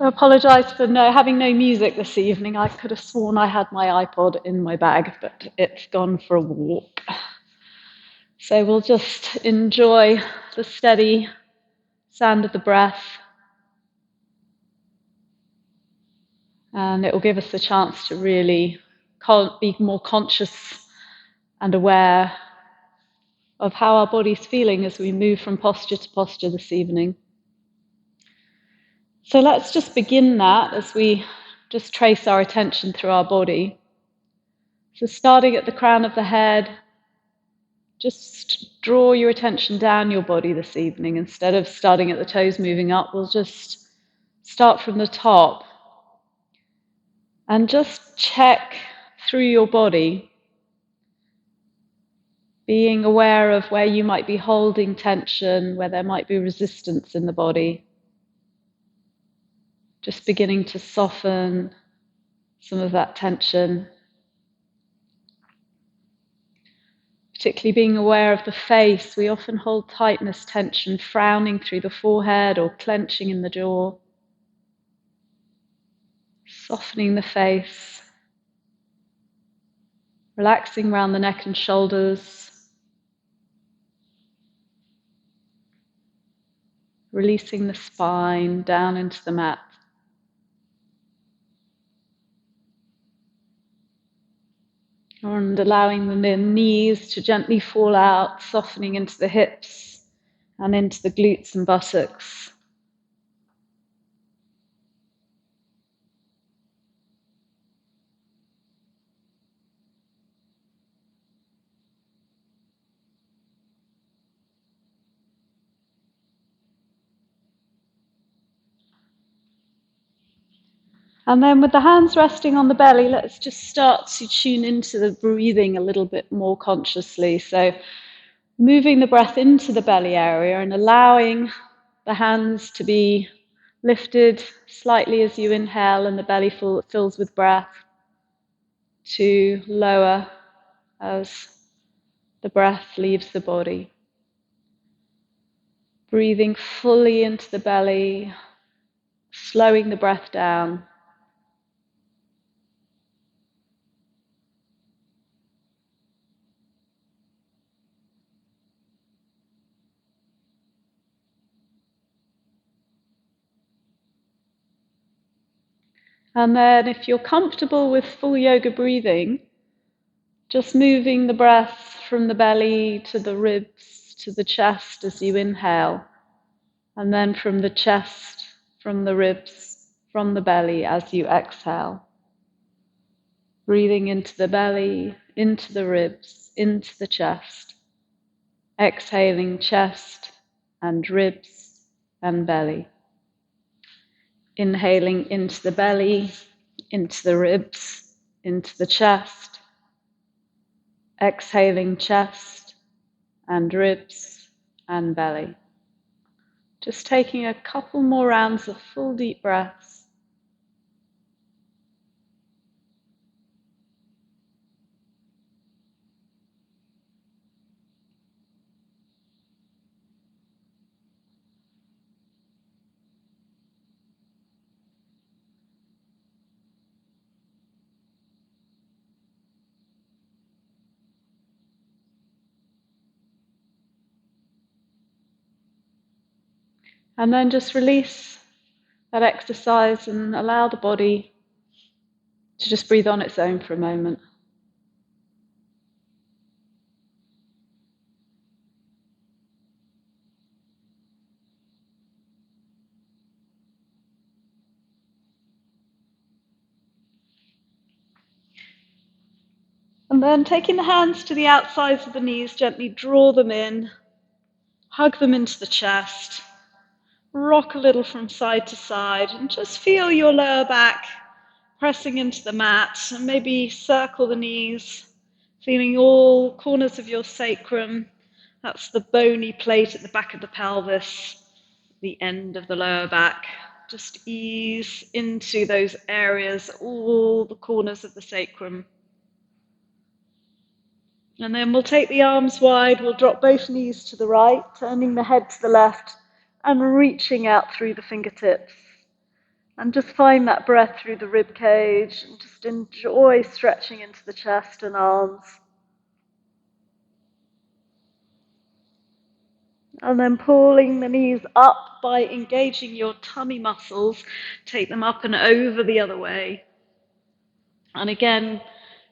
I apologise for having no music this evening. I could have sworn I had my iPod in my bag, but it's gone for a walk. So we'll just enjoy the steady sound of the breath, and it will give us the chance to really be more conscious and aware of how our body's feeling as we move from posture to posture this evening. So let's just begin that as we just trace our attention through our body. So starting at the crown of the head, just draw your attention down your body this evening. Instead of starting at the toes moving up, we'll just start from the top and just check through your body, being aware of where you might be holding tension, where there might be resistance in the body. Just beginning to soften some of that tension. Particularly being aware of the face. We often hold tightness, tension, frowning through the forehead or clenching in the jaw. Softening the face. Relaxing around the neck and shoulders. Releasing the spine down into the mat. And allowing the knees to gently fall out, softening into the hips and into the glutes and buttocks. And then with the hands resting on the belly, let's just start to tune into the breathing a little bit more consciously. So moving the breath into the belly area and allowing the hands to be lifted slightly as you inhale and the belly fills with breath, to lower as the breath leaves the body. Breathing fully into the belly, slowing the breath down. And then if you're comfortable with full yoga breathing, just moving the breath from the belly to the ribs to the chest as you inhale, and then from the chest, from the ribs, from the belly as you exhale. Breathing into the belly, into the ribs, into the chest. Exhaling chest and ribs and belly. Inhaling into the belly, into the ribs, into the chest. Exhaling chest and ribs and belly. Just taking a couple more rounds of full deep breaths. And then just release that exercise and allow the body to just breathe on its own for a moment. And then taking the hands to the outsides of the knees, gently draw them in, hug them into the chest, rock a little from side to side, and just feel your lower back pressing into the mat, and maybe circle the knees, feeling all corners of your sacrum. That's the bony plate at the back of the pelvis, the end of the lower back. Just ease into those areas, all the corners of the sacrum. And then we'll take the arms wide, we'll drop both knees to the right, turning the head to the left, and reaching out through the fingertips. And just find that breath through the rib cage and just enjoy stretching into the chest and arms. And then pulling the knees up by engaging your tummy muscles. Take them up and over the other way. And again,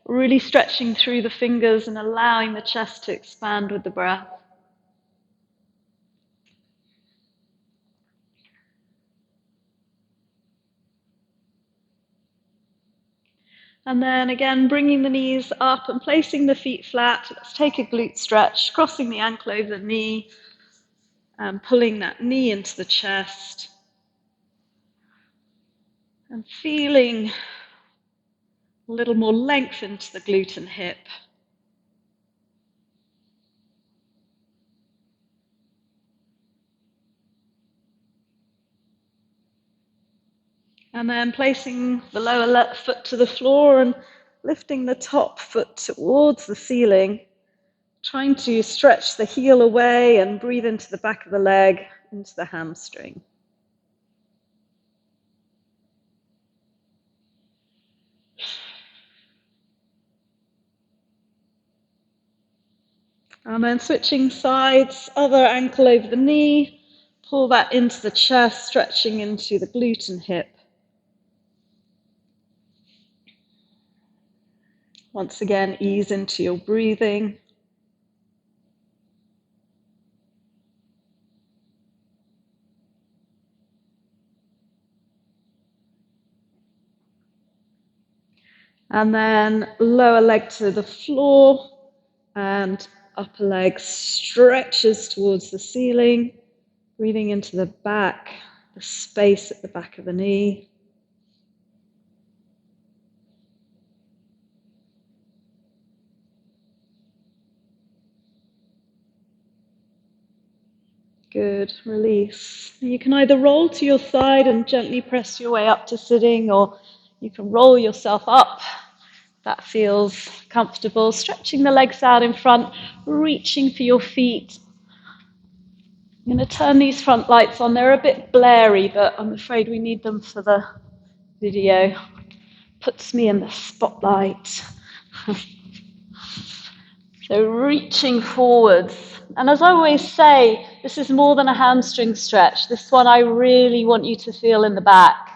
really stretching through the fingers and allowing the chest to expand with the breath. And then again, bringing the knees up and placing the feet flat. Let's take a glute stretch, crossing the ankle over the knee and pulling that knee into the chest. And feeling a little more length into the glute and hip. And then placing the lower left foot to the floor and lifting the top foot towards the ceiling, trying to stretch the heel away and breathe into the back of the leg, into the hamstring. And then switching sides, other ankle over the knee, pull that into the chest, stretching into the glute and hip. Once again, ease into your breathing. And then lower leg to the floor and upper leg stretches towards the ceiling, breathing into the back, the space at the back of the knee. Good, release. You can either roll to your side and gently press your way up to sitting, or you can roll yourself up. That feels comfortable. Stretching the legs out in front, reaching for your feet. I'm going to turn these front lights on. They're a bit blurry, but I'm afraid we need them for the video. Puts me in the spotlight. So reaching forwards. And as I always say, this is more than a hamstring stretch. This one I really want you to feel in the back.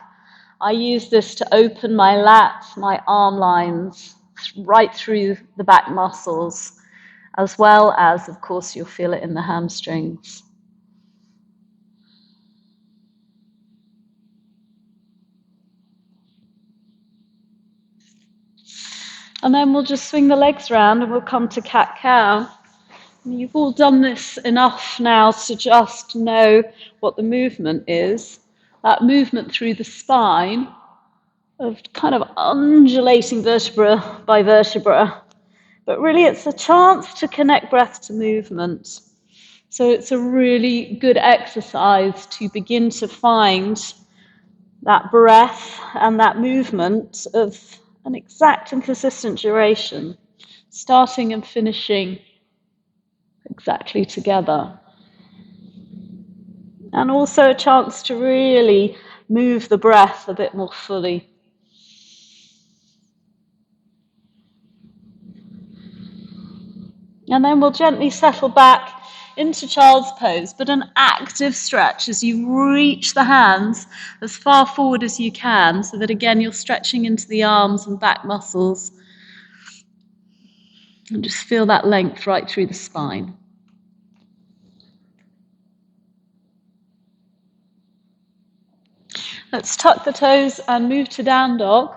I use this to open my lats, my arm lines, right through the back muscles, as well as, of course, you'll feel it in the hamstrings. And then we'll just swing the legs around and we'll come to cat-cow. You've all done this enough now to just know what the movement is. That movement through the spine of kind of undulating vertebra by vertebra. But really it's a chance to connect breath to movement. So it's a really good exercise to begin to find that breath and that movement of an exact and consistent duration, starting and finishing exactly together. And also a chance to really move the breath a bit more fully. And then we'll gently settle back into child's pose, but an active stretch as you reach the hands as far forward as you can, so that again you're stretching into the arms and back muscles. And just feel that length right through the spine. Let's tuck the toes and move to down dog.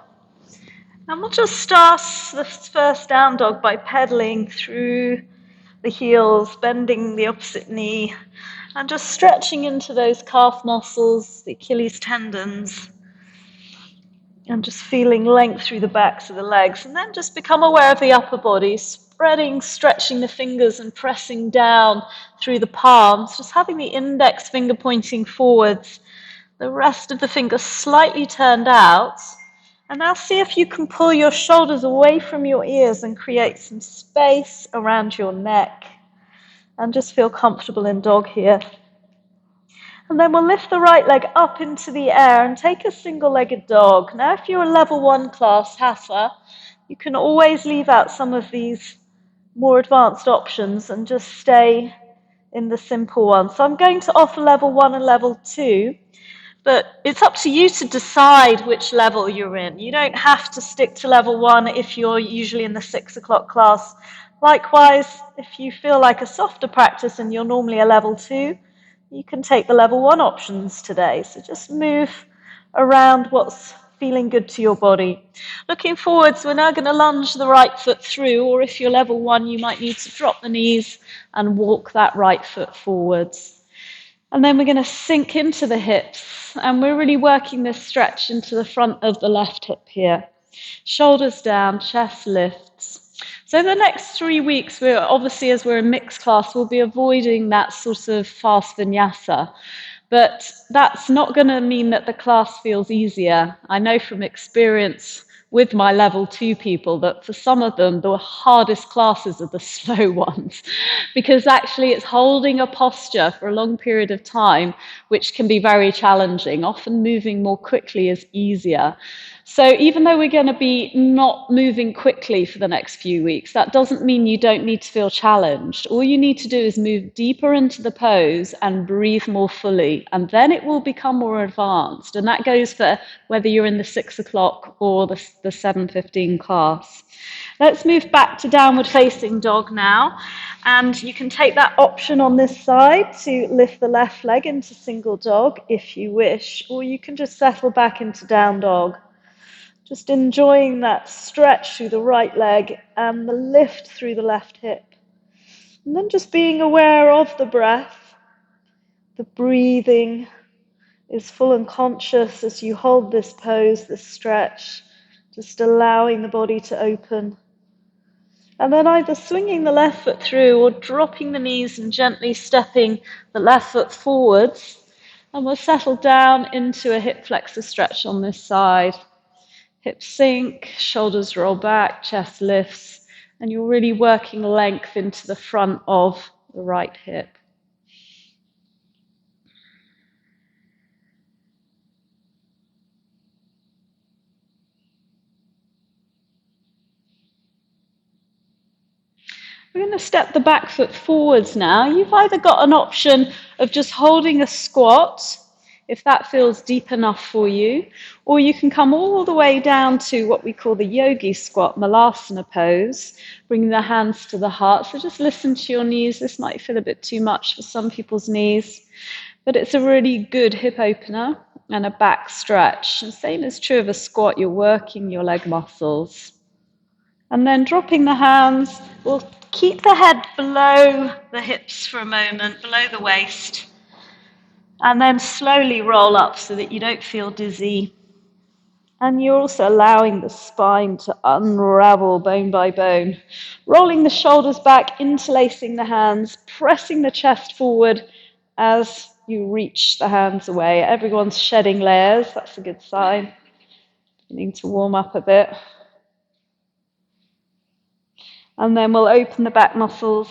And we'll just start this first down dog by pedaling through the heels, bending the opposite knee, and just stretching into those calf muscles, the Achilles tendons, and just feeling length through the backs of the legs. And then just become aware of the upper body, spreading, stretching the fingers and pressing down through the palms, just having the index finger pointing forwards, the rest of the fingers slightly turned out. And now see if you can pull your shoulders away from your ears and create some space around your neck. And just feel comfortable in dog here. And then we'll lift the right leg up into the air and take a single-legged dog. Now, if you're a level 1 class Hatha, you can always leave out some of these more advanced options and just stay in the simple one. So I'm going to offer level 1 and level 2, but it's up to you to decide which level you're in. You don't have to stick to level 1 if you're usually in the 6 o'clock class. Likewise, if you feel like a softer practice and you're normally a level 2, you can take the level 1 options today. So just move around what's feeling good to your body. Looking forwards, we're now going to lunge the right foot through, or if you're level 1, you might need to drop the knees and walk that right foot forwards. And then we're going to sink into the hips, and we're really working this stretch into the front of the left hip here. Shoulders down, chest lifts. So the next 3 weeks, we're obviously, as we're in mixed class, we'll be avoiding that sort of fast vinyasa. But that's not going to mean that the class feels easier. I know from experience with my level 2 people that for some of them, the hardest classes are the slow ones, because actually it's holding a posture for a long period of time, which can be very challenging. Often moving more quickly is easier. So even though we're going to be not moving quickly for the next few weeks, that doesn't mean you don't need to feel challenged. All you need to do is move deeper into the pose and breathe more fully, and then it will become more advanced. And that goes for whether you're in the 6 o'clock or the 7:15 class. Let's move back to downward facing dog now. And you can take that option on this side to lift the left leg into single dog if you wish, or you can just settle back into down dog. Just enjoying that stretch through the right leg and the lift through the left hip. And then just being aware of the breath. The breathing is full and conscious as you hold this pose, this stretch, just allowing the body to open. And then either swinging the left foot through or dropping the knees and gently stepping the left foot forwards. And we'll settle down into a hip flexor stretch on this side. Hips sink, shoulders roll back, chest lifts, and you're really working length into the front of the right hip. We're going to step the back foot forwards now. You've either got an option of just holding a squat, if that feels deep enough for you, or you can come all the way down to what we call the yogi squat, malasana pose, bringing the hands to the heart. So just listen to your knees. This might feel a bit too much for some people's knees, but it's a really good hip opener and a back stretch. And same is true of a squat, you're working your leg muscles. And then dropping the hands, we'll keep the head below the hips for a moment, below the waist. And then slowly roll up so that you don't feel dizzy. And you're also allowing the spine to unravel bone by bone. Rolling the shoulders back, interlacing the hands, pressing the chest forward as you reach the hands away. Everyone's shedding layers, that's a good sign. You need to warm up a bit. And then we'll open the back muscles.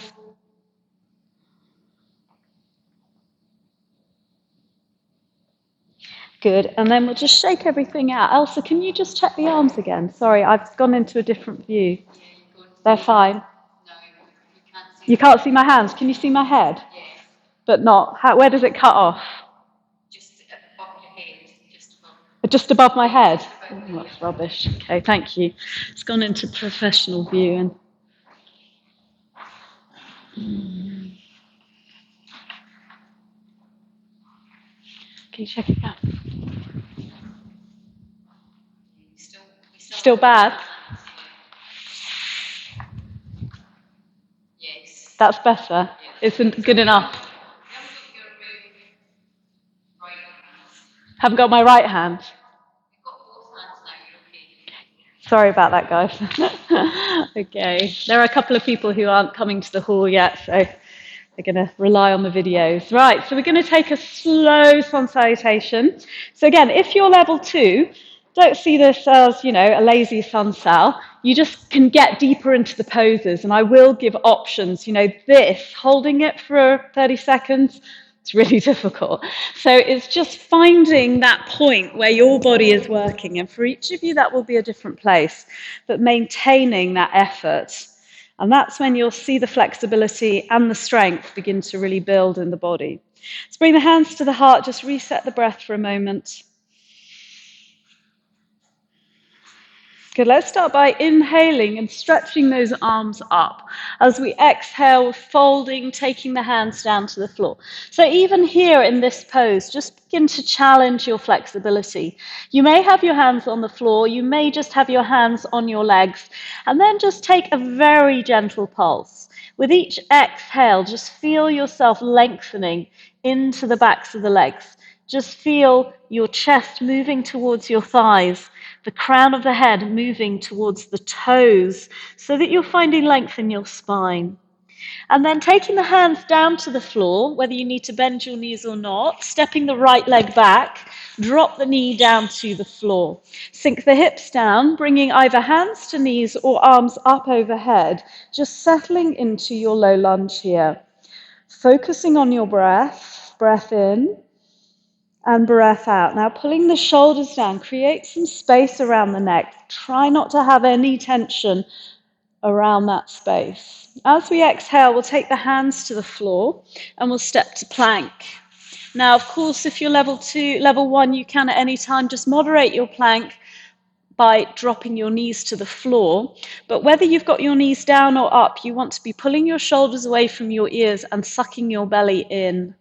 Good, and then we'll just shake everything out. Elsa, can you just check the arms again? Sorry, I've gone into a different view. They're fine. No, you can't see my hands. Can you see my head? Yes. But not. Where does it cut off? Just above your head. Just above my head? Oh, that's rubbish. Okay, thank you. It's gone into professional view. And can you check it out? Still bad? Yes. That's better? Yes. Isn't good enough? Haven't got my right hand? You've got both hands now, you're okay. Sorry about that, guys. Okay. There are a couple of people who aren't coming to the hall yet, so they're going to rely on the videos. Right, so we're going to take a slow sun salutation. So again, if you're level 2, don't see this as, a lazy sun sal. You just can get deeper into the poses, and I will give options. This, holding it for 30 seconds, It's really difficult. So it's just finding that point where your body is working. And for each of you, that will be a different place, but maintaining that effort. And that's when you'll see the flexibility and the strength begin to really build in the body. Let's bring the hands to the heart, just reset the breath for a moment. Good, let's start by inhaling and stretching those arms up. As we exhale, folding, taking the hands down to the floor. So even here in this pose, just begin to challenge your flexibility. You may have your hands on the floor, you may just have your hands on your legs, and then just take a very gentle pulse. With each exhale, just feel yourself lengthening into the backs of the legs. Just feel your chest moving towards your thighs, the crown of the head moving towards the toes, so that you're finding length in your spine. And then taking the hands down to the floor, whether you need to bend your knees or not, stepping the right leg back, drop the knee down to the floor. Sink the hips down, bringing either hands to knees or arms up overhead, just settling into your low lunge here. Focusing on your breath in, and breath out. Now pulling the shoulders down, create some space around the neck. Try not to have any tension around that space. As we exhale, we'll take the hands to the floor and we'll step to plank. Now, of course, if you're level 1, you can at any time just moderate your plank by dropping your knees to the floor. But whether you've got your knees down or up, you want to be pulling your shoulders away from your ears and sucking your belly in.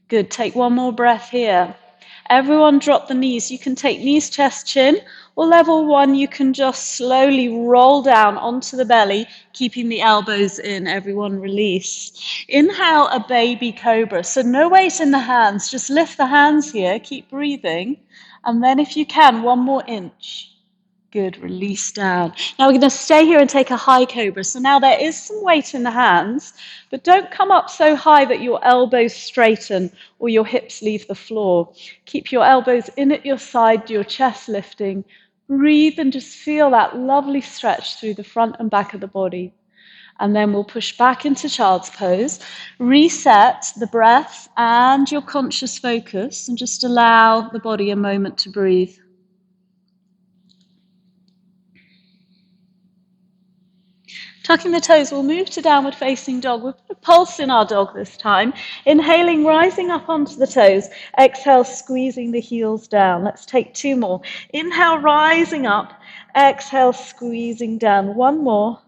Good, take one more breath here. Everyone drop the knees. You can take knees, chest, chin, or level 1, you can just slowly roll down onto the belly, keeping the elbows in. Everyone release. Inhale, a baby cobra. So no weight in the hands, just lift the hands here, keep breathing. And then if you can, one more inch. Good, release down. Now we're going to stay here and take a high cobra. So now there is some weight in the hands, but don't come up so high that your elbows straighten or your hips leave the floor. Keep your elbows in at your side, your chest lifting. Breathe and just feel that lovely stretch through the front and back of the body. And then we'll push back into child's pose. Reset the breath and your conscious focus and just allow the body a moment to breathe. Tucking the toes, we'll move to downward facing dog. We'll put a pulse in our dog this time. Inhaling, rising up onto the toes. Exhale, squeezing the heels down. Let's take 2 more. Inhale, rising up. Exhale, squeezing down. 1 more.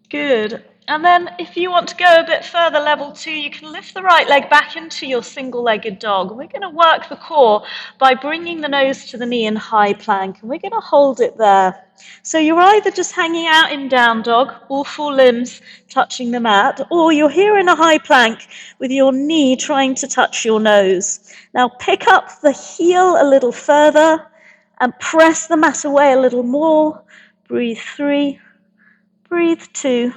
Good. And then if you want to go a bit further, level 2, you can lift the right leg back into your single-legged dog. We're going to work the core by bringing the nose to the knee in high plank, and we're going to hold it there. So you're either just hanging out in down dog, all 4 limbs touching the mat, or you're here in a high plank with your knee trying to touch your nose. Now pick up the heel a little further and press the mat away a little more. Breathe 3, breathe 2.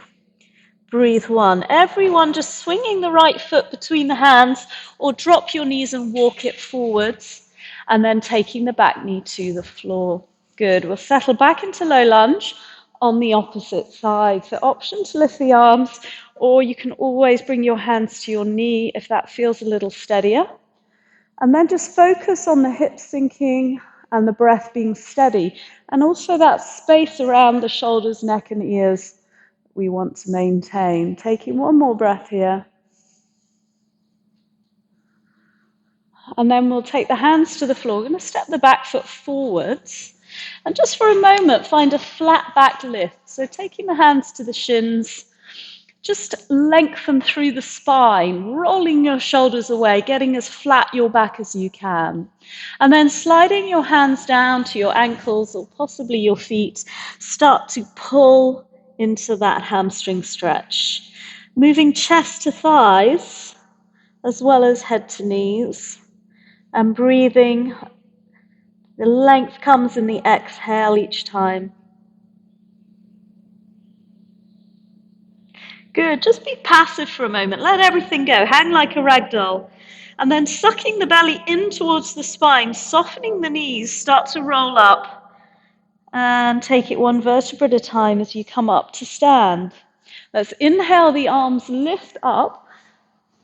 Breathe 1. Everyone just swinging the right foot between the hands or drop your knees and walk it forwards and then taking the back knee to the floor. Good. We'll settle back into low lunge on the opposite side. So option to lift the arms, or you can always bring your hands to your knee if that feels a little steadier. And then just focus on the hips sinking and the breath being steady, and also that space around the shoulders, neck and ears we want to maintain. Taking one more breath here. And then we'll take the hands to the floor. We're going to step the back foot forwards. And just for a moment, find a flat back lift. So taking the hands to the shins, just lengthen through the spine, rolling your shoulders away, getting as flat your back as you can. And then sliding your hands down to your ankles or possibly your feet, start to pull into that hamstring stretch. Moving chest to thighs, as well as head to knees. And breathing, the length comes in the exhale each time. Good, just be passive for a moment. Let everything go, hang like a rag doll. And then sucking the belly in towards the spine, softening the knees, start to roll up. And take it 1 vertebra at a time as you come up to stand. Let's inhale, the arms lift up.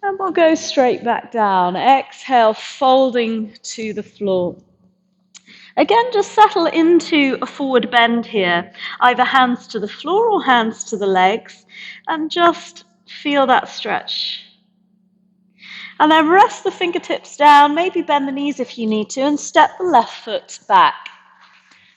And we'll go straight back down. Exhale, folding to the floor. Again, just settle into a forward bend here, either hands to the floor or hands to the legs, and just feel that stretch. And then rest the fingertips down, maybe bend the knees if you need to, and step the left foot back.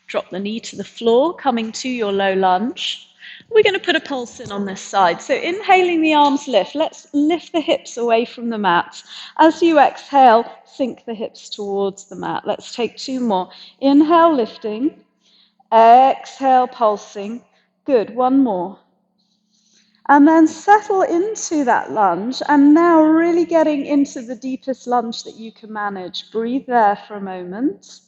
Drop the knee to the floor, coming to your low lunge. We're going to put a pulse in on this side. So inhaling, the arms lift. Let's lift the hips away from the mat. As you exhale, sink the hips towards the mat. Let's take 2 more. Inhale, lifting. Exhale, pulsing. Good, 1 more. And then settle into that lunge, and now really getting into the deepest lunge that you can manage. Breathe there for a moment.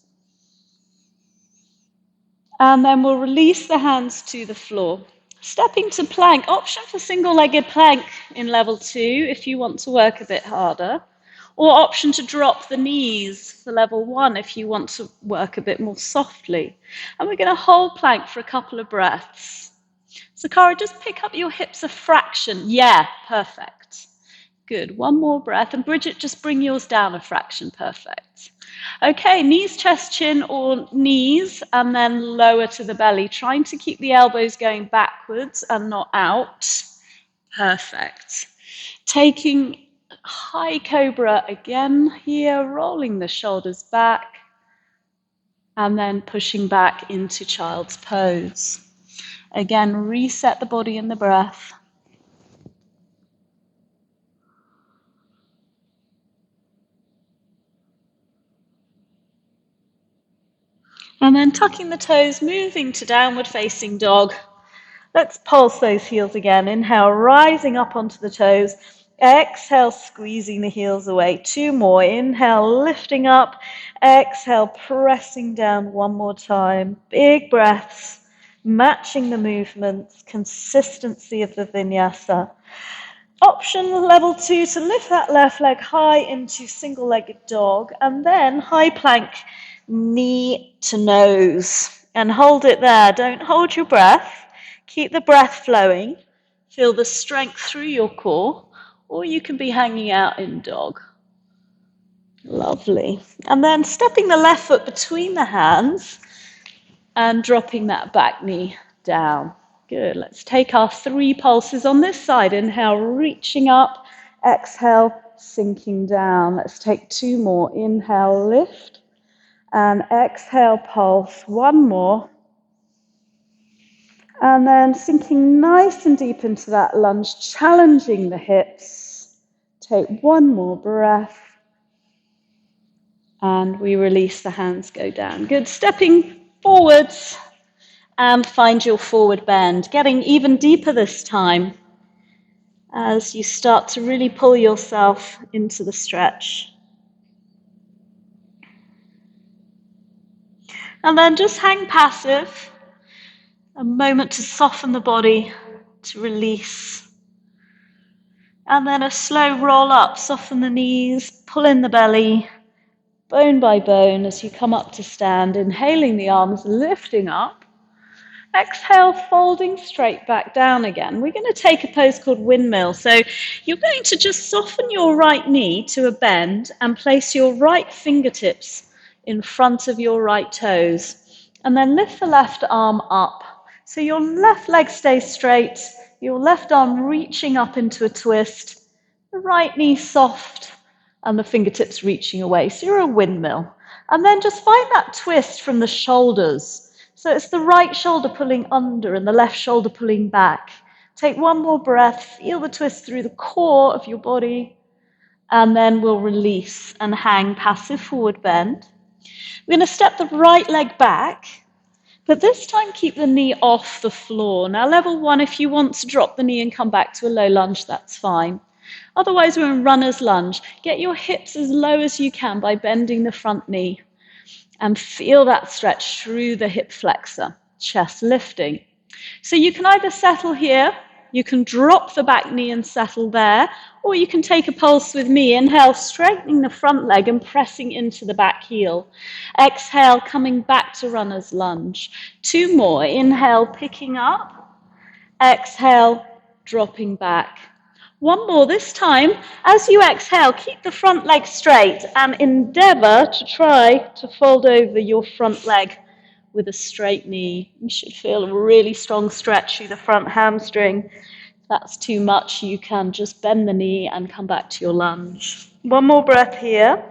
And then we'll release the hands to the floor. Stepping to plank, option for single-legged plank in level 2 if you want to work a bit harder, or option to drop the knees for level 1 if you want to work a bit more softly. And we're going to hold plank for a couple of breaths. So Cara, just pick up your hips a fraction. Yeah, perfect. Good, 1 more breath. And Bridget, just bring yours down a fraction. Perfect. Okay, knees, chest, chin, or knees, and then lower to the belly, trying to keep the elbows going backwards and not out. Perfect. Taking high cobra again here, rolling the shoulders back, and then pushing back into child's pose. Again, reset the body and the breath. And then tucking the toes, moving to downward facing dog. Let's pulse those heels again. Inhale, rising up onto the toes. Exhale, squeezing the heels away. 2 more. Inhale, lifting up. Exhale, pressing down 1 more time. Big breaths, matching the movements, consistency of the vinyasa. Option level 2 to lift that left leg high into single-legged dog, and then high plank, knee to nose, and hold it there. Don't hold your breath. Keep the breath flowing. Feel the strength through your core, or you can be hanging out in dog. Lovely. And then stepping the left foot between the hands and dropping that back knee down. Good. Let's take our 3 pulses on this side. Inhale, reaching up. Exhale, sinking down. Let's take 2 more. Inhale, lift. And exhale, pulse. 1 more. And then sinking nice and deep into that lunge, challenging the hips. Take 1 more breath. And we release the hands, go down. Good. Stepping forwards and find your forward bend. Getting even deeper this time as you start to really pull yourself into the stretch. And then just hang passive. A moment to soften the body, to release. And then a slow roll up, soften the knees, pull in the belly, bone by bone as you come up to stand, inhaling the arms, lifting up. Exhale, folding straight back down again. We're going to take a pose called windmill. So you're going to just soften your right knee to a bend and place your right fingertips in front of your right toes. And then lift the left arm up. So your left leg stays straight, your left arm reaching up into a twist, the right knee soft, and the fingertips reaching away. So you're a windmill. And then just find that twist from the shoulders. So it's the right shoulder pulling under and the left shoulder pulling back. Take 1 more breath, feel the twist through the core of your body, and then we'll release and hang passive forward bend. We're going to step the right leg back, but this time keep the knee off the floor. Now level 1, if you want to drop the knee and come back to a low lunge, that's fine. Otherwise, we're in runner's lunge. Get your hips as low as you can by bending the front knee. And feel that stretch through the hip flexor, chest lifting. So you can either settle here, you can drop the back knee and settle there, or you can take a pulse with me. Inhale, straightening the front leg and pressing into the back heel. Exhale, coming back to runner's lunge. 2 more. Inhale, picking up. Exhale, dropping back. One more this time. As you exhale, keep the front leg straight and endeavor to try to fold over your front leg with a straight knee. You should feel a really strong stretch through the front hamstring. If that's too much, you can just bend the knee and come back to your lunge. One more breath here.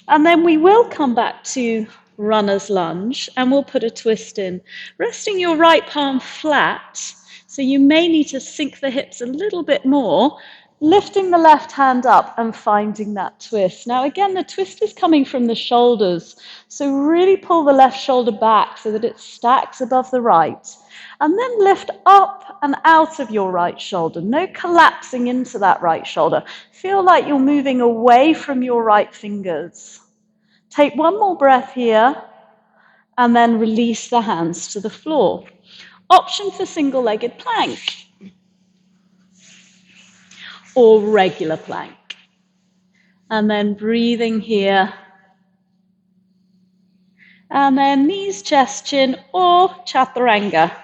And then we will come back to runner's lunge and we'll put a twist in, resting your right palm flat. So you may need to sink the hips a little bit more, lifting the left hand up and finding that twist. Now again, the twist is coming from the shoulders. So really pull the left shoulder back so that it stacks above the right. And then lift up and out of your right shoulder. No collapsing into that right shoulder. Feel like you're moving away from your right fingers. Take one more breath here and then release the hands to the floor. Option for single-legged plank or regular plank. And then breathing here. And then knees, chest, chin or chaturanga.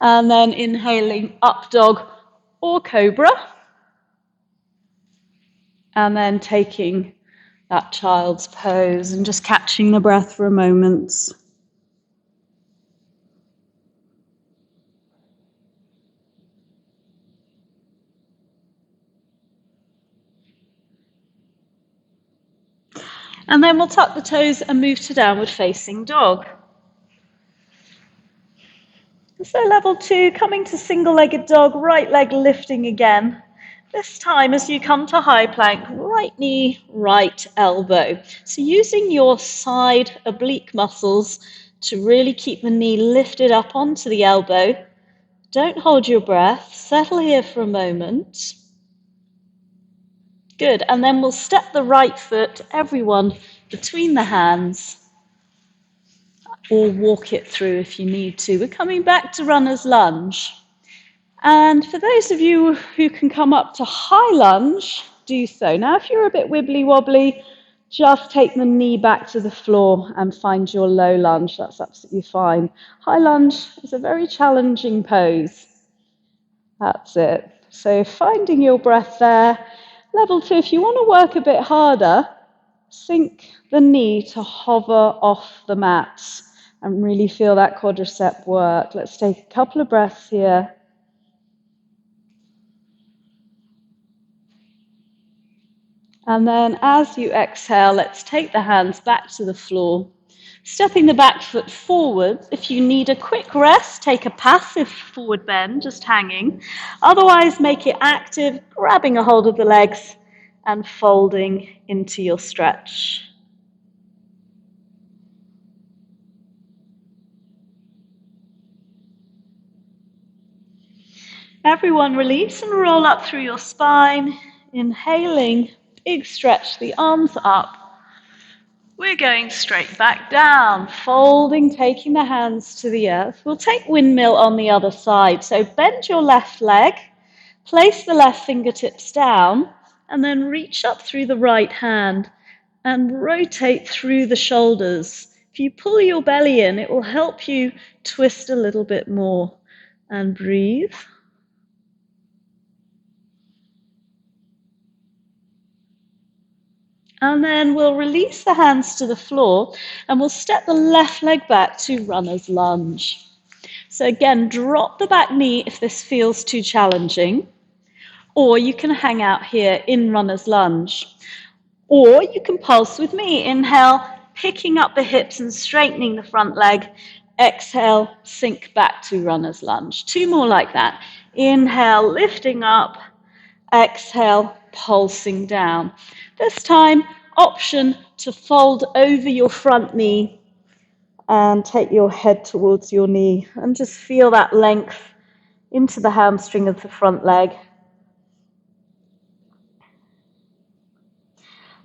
And then inhaling up dog or cobra. And then taking that child's pose and just catching the breath for a moment. And then we'll tuck the toes and move to downward facing dog. So level 2, coming to single-legged dog, right leg lifting again. This time as you come to high plank, right knee, right elbow. So using your side oblique muscles to really keep the knee lifted up onto the elbow. Don't hold your breath, settle here for a moment. Good, and then we'll step the right foot, everyone, between the hands, or walk it through if you need to. We're coming back to runner's lunge. And for those of you who can come up to high lunge, do so. Now, if you're a bit wibbly wobbly, just take the knee back to the floor and find your low lunge. That's absolutely fine. High lunge is a very challenging pose. That's it. So finding your breath there. Level 2, if you want to work a bit harder, sink the knee to hover off the mat and really feel that quadricep work. Let's take a couple of breaths here. And then as you exhale, let's take the hands back to the floor. Stepping the back foot forward. If you need a quick rest, take a passive forward bend, just hanging. Otherwise, make it active, grabbing a hold of the legs and folding into your stretch. Everyone release and roll up through your spine. Inhaling, big stretch, the arms up. We're going straight back down, folding, taking the hands to the earth. We'll take windmill on the other side. So bend your left leg, place the left fingertips down, and then reach up through the right hand and rotate through the shoulders. If you pull your belly in, it will help you twist a little bit more. And breathe. And then we'll release the hands to the floor and we'll step the left leg back to runner's lunge. So again, drop the back knee if this feels too challenging, or you can hang out here in runner's lunge. Or you can pulse with me. Inhale, picking up the hips and straightening the front leg. Exhale, sink back to runner's lunge. 2 more like that. Inhale, lifting up. Exhale, pulsing down. This time, option to fold over your front knee and take your head towards your knee and just feel that length into the hamstring of the front leg.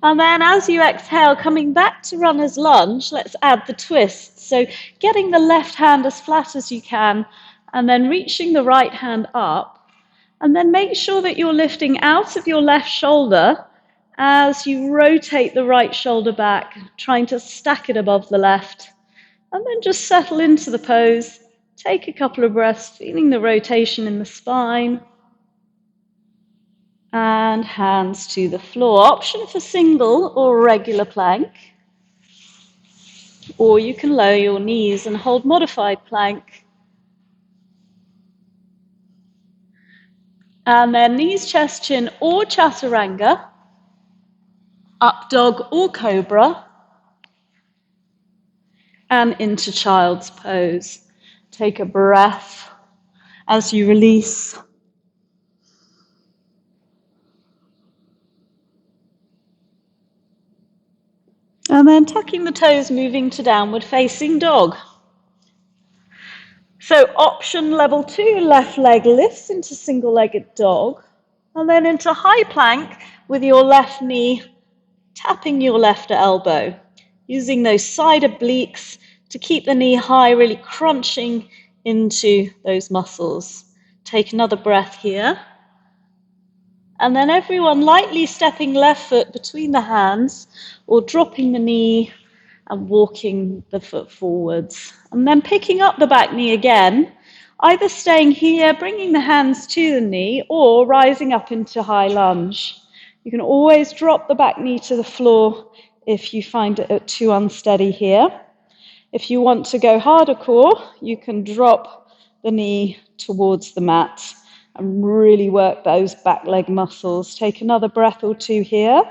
And then as you exhale, coming back to runner's lunge, let's add the twist. So getting the left hand as flat as you can and then reaching the right hand up. And then make sure that you're lifting out of your left shoulder as you rotate the right shoulder back, trying to stack it above the left. And then just settle into the pose, Take a couple of breaths, feeling the rotation in the spine. And hands to the floor. Option for single or regular plank. Or you can lower your knees and hold modified plank. And then knees, chest, chin, or chaturanga. Up dog or cobra. And into child's pose. Take a breath as you release. And then tucking the toes, moving to downward facing dog. So option level 2, left leg lifts into single-legged dog. And then into high plank with your left knee tapping your left elbow. Using those side obliques to keep the knee high, really crunching into those muscles. Take another breath here. And then everyone lightly stepping left foot between the hands or dropping the knee and walking the foot forwards. And then picking up the back knee again, either staying here, bringing the hands to the knee, or rising up into high lunge. You can always drop the back knee to the floor if you find it too unsteady here. If you want to go harder core, you can drop the knee towards the mat and really work those back leg muscles. Take another breath or two here.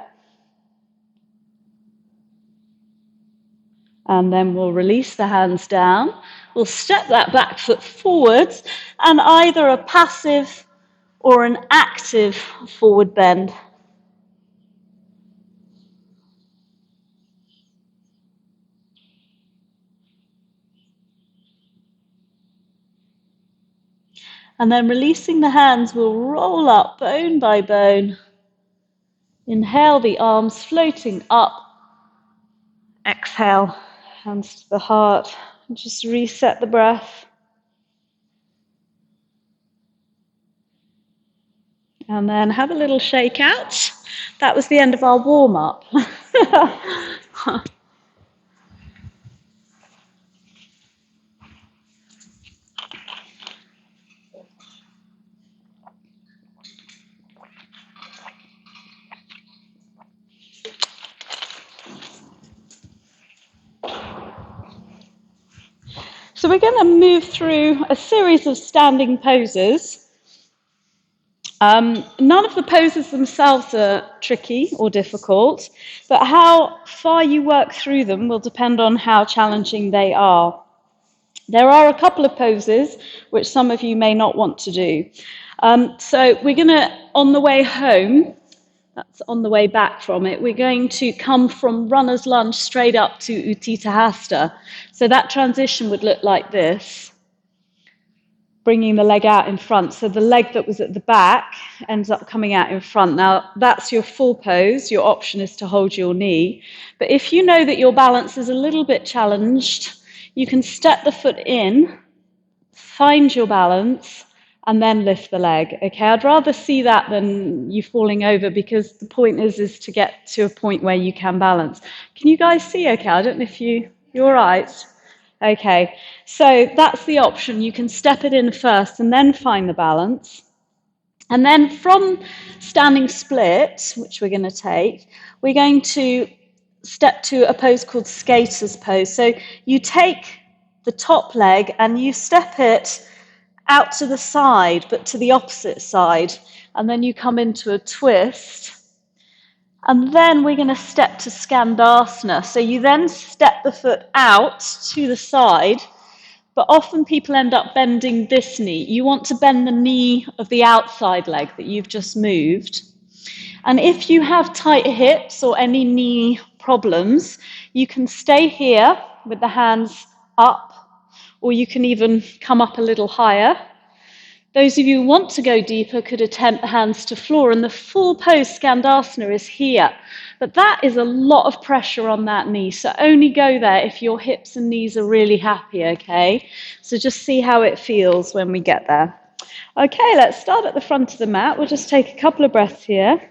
And then we'll release the hands down. We'll step that back foot forwards and either a passive or an active forward bend. And then releasing the hands, we'll roll up bone by bone. Inhale, the arms floating up. Exhale, hands to the heart. Just reset the breath. And then have a little shake out. That was the end of our warm-up. So we're going to move through a series of standing poses. None of the poses themselves are tricky or difficult, but how far you work through them will depend on how challenging they are. There are a couple of poses which some of you may not want to do. So we're going to, on the way home, that's on the way back from it, we're going to come from runner's lunge straight up to Utthita Hasta. So that transition would look like this, bringing the leg out in front. So the leg that was at the back ends up coming out in front. Now, that's your full pose. Your option is to hold your knee. But if you know that your balance is a little bit challenged, you can step the foot in, find your balance, and then lift the leg. Okay, I'd rather see that than you falling over, because the point is to get to a point where you can balance. Can you guys see okay? I don't know if you're all right. Okay, so that's the option. You can step it in first and then find the balance. And then from standing split, which we're going to take, we're going to step to a pose called skater's pose. So you take the top leg and you step it out to the side, but to the opposite side. And then you come into a twist. And then we're going to step to Skandasana. So you then step the foot out to the side, but often people end up bending this knee. You want to bend the knee of the outside leg that you've just moved. And if you have tight hips or any knee problems, you can stay here with the hands up, or you can even come up a little higher. Those of you who want to go deeper could attempt hands to floor, and the full pose Skandasana is here. But that is a lot of pressure on that knee, so only go there if your hips and knees are really happy, okay? So just see how it feels when we get there. Okay, let's start at the front of the mat. We'll just take a couple of breaths here.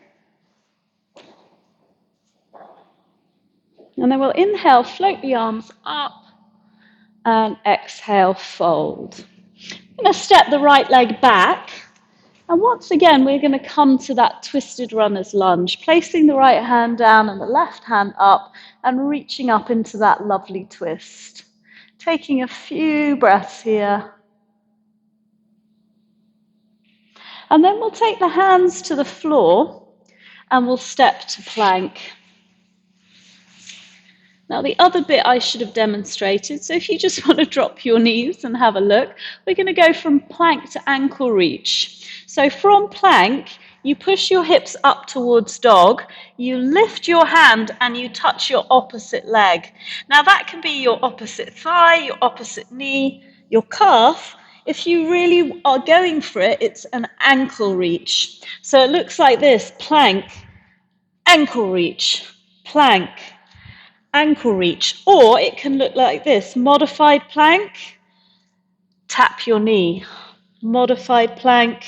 And then we'll inhale, float the arms up, And exhale, fold. I'm going to step the right leg back. And once again, we're going to come to that twisted runner's lunge, placing the right hand down and the left hand up and reaching up into that lovely twist. Taking a few breaths here. And then we'll take the hands to the floor and we'll step to plank. Now, the other bit I should have demonstrated, so if you just want to drop your knees and have a look, we're going to go from plank to ankle reach. So from plank, you push your hips up towards dog, you lift your hand and you touch your opposite leg. Now, that can be your opposite thigh, your opposite knee, your calf. If you really are going for it, it's an ankle reach. So it looks like this: plank, ankle reach, plank, ankle reach. Or it can look like this: modified plank, tap your knee, modified plank,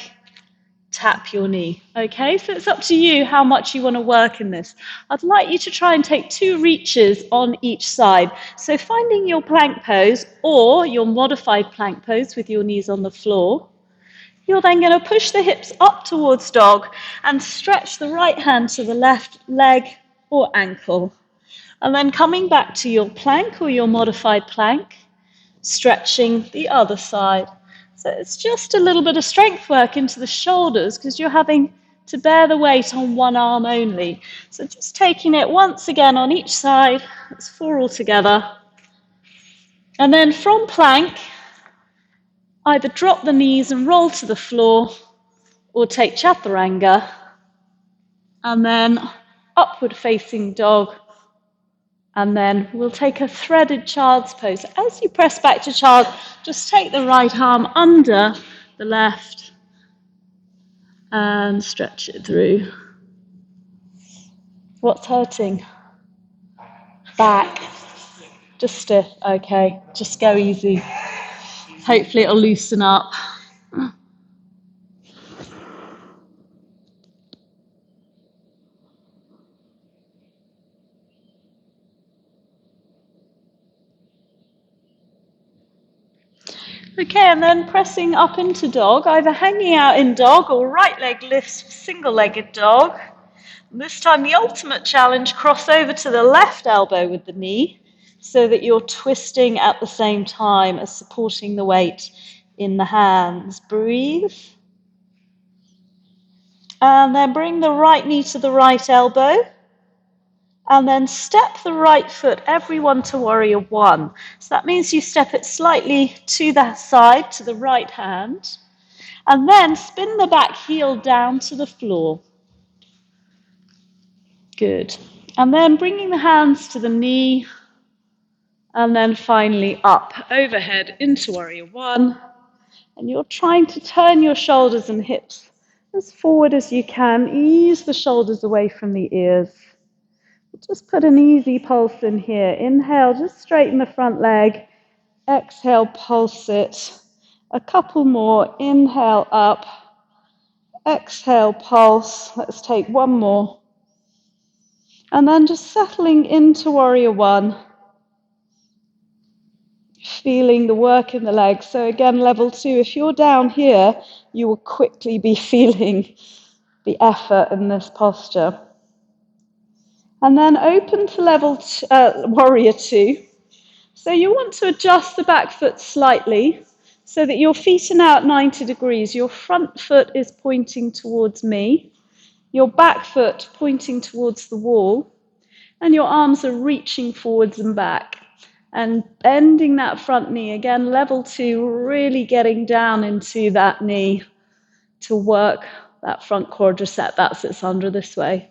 tap your knee. Okay, so it's up to you how much you want to work in this. I'd like you to try and take 2 reaches on each side. So finding your plank pose or your modified plank pose with your knees on the floor. You're then going to push the hips up towards dog and stretch the right hand to the left leg or ankle. And then coming back to your plank or your modified plank, stretching the other side. So it's just a little bit of strength work into the shoulders because you're having to bear the weight on one arm only. So just taking it once again on each side. That's 4 altogether. And then from plank, either drop the knees and roll to the floor or take chaturanga. And then upward facing dog. And then we'll take a threaded child's pose. As you press back to child, just take the right arm under the left and stretch it through. What's hurting? Back. Just stiff. Okay, just go easy. Hopefully it'll loosen up. Okay, and then pressing up into dog, either hanging out in dog or right leg lifts, single-legged dog. And this time the ultimate challenge, cross over to the left elbow with the knee so that you're twisting at the same time as supporting the weight in the hands. Breathe. And then bring the right knee to the right elbow. And then step the right foot, everyone, to warrior 1. So that means you step it slightly to the side, to the right hand. And then spin the back heel down to the floor. Good. And then bringing the hands to the knee. And then finally up, overhead, into warrior 1. And you're trying to turn your shoulders and hips as forward as you can. Ease the shoulders away from the ears. Just put an easy pulse in here. Inhale, just straighten the front leg. Exhale, pulse it. A couple more. Inhale, up. Exhale, pulse. Let's take one more. And then just settling into warrior 1. Feeling the work in the legs. So again, level 2. If you're down here, you will quickly be feeling the effort in this posture. And then open to warrior 2. So you want to adjust the back foot slightly so that your feet are now at 90 degrees. Your front foot is pointing towards me, your back foot pointing towards the wall, and your arms are reaching forwards and back. And bending that front knee, again, level 2, really getting down into that knee to work that front quadricep that sits under this way.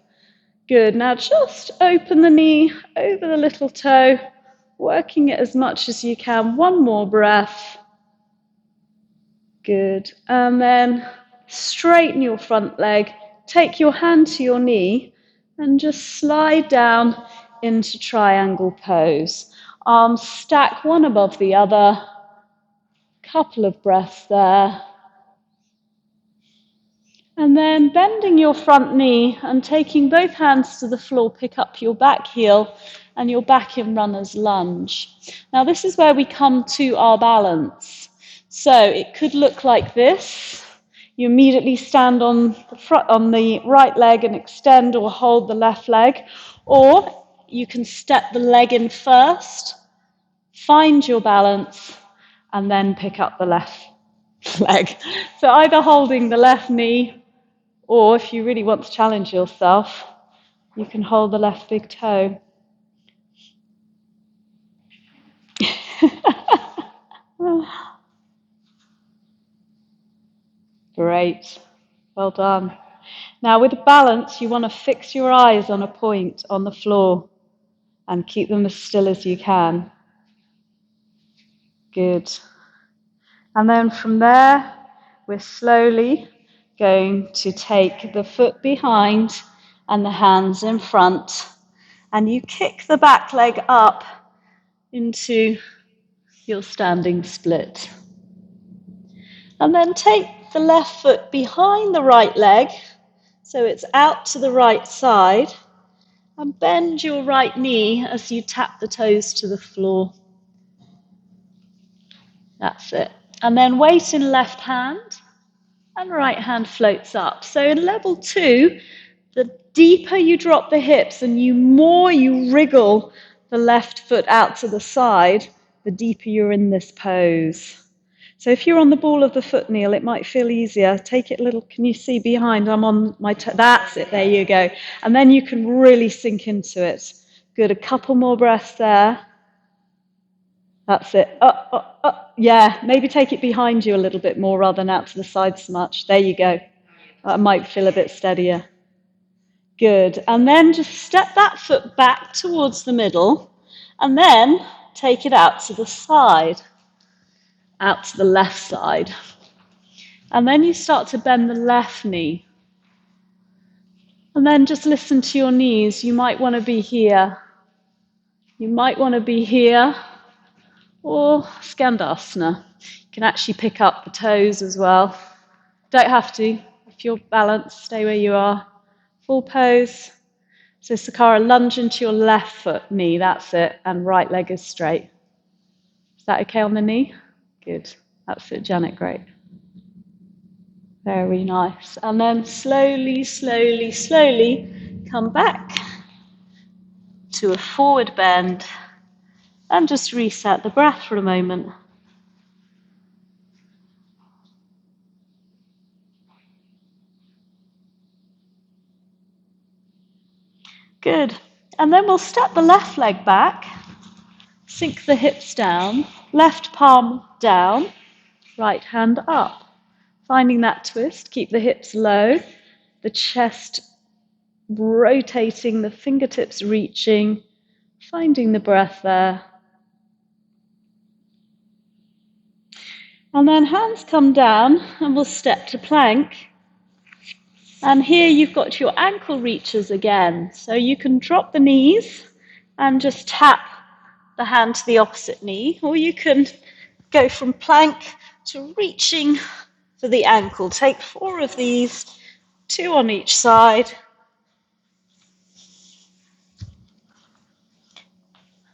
Good. Now just open the knee over the little toe, working it as much as you can. One more breath. Good. And then straighten your front leg. Take your hand to your knee and just slide down into triangle pose. Arms stack one above the other. Couple of breaths there. And then bending your front knee and taking both hands to the floor, pick up your back heel and you're back in runner's lunge. Now this is where we come to our balance. So it could look like this. You immediately stand on the right leg and extend or hold the left leg, or you can step the leg in first, find your balance, and then pick up the left leg. So either holding the left knee, or if you really want to challenge yourself, you can hold the left big toe. Great. Well done. Now with balance, you want to fix your eyes on a point on the floor and keep them as still as you can. Good. And then from there, we're slowly going to take the foot behind and the hands in front, and you kick the back leg up into your standing split. And then take the left foot behind the right leg, so it's out to the right side, and bend your right knee as you tap the toes to the floor. That's it. And then weight in left hand, and right hand floats up. So in level 2, the deeper you drop the hips and more you wriggle the left foot out to the side, the deeper you're in this pose. So if you're on the ball of the foot, Neil, it might feel easier. Take it a little, can you see behind? I'm on my that's it, there you go. And then you can really sink into it. Good, a couple more breaths there. That's it. Yeah, maybe take it behind you a little bit more rather than out to the side so much. There you go. That might feel a bit steadier. Good. And then just step that foot back towards the middle and then take it out to the side, out to the left side. And then you start to bend the left knee. And then just listen to your knees. You might want to be here. You might want to be here. Or Skandasana. You can actually pick up the toes as well. Don't have to. If you're balanced, stay where you are. Full pose. So Sakara, lunge into your left foot knee, that's it, and right leg is straight. Is that okay on the knee? Good. That's it, Janet, great. Very nice. And then slowly, slowly, slowly come back to a forward bend. And just reset the breath for a moment. Good. And then we'll step the left leg back, sink the hips down, left palm down, right hand up. Finding that twist, keep the hips low, the chest rotating, the fingertips reaching, finding the breath there. And then hands come down and we'll step to plank. And here you've got your ankle reaches again. So you can drop the knees and just tap the hand to the opposite knee, or you can go from plank to reaching for the ankle. Take 4 of these, 2 on each side.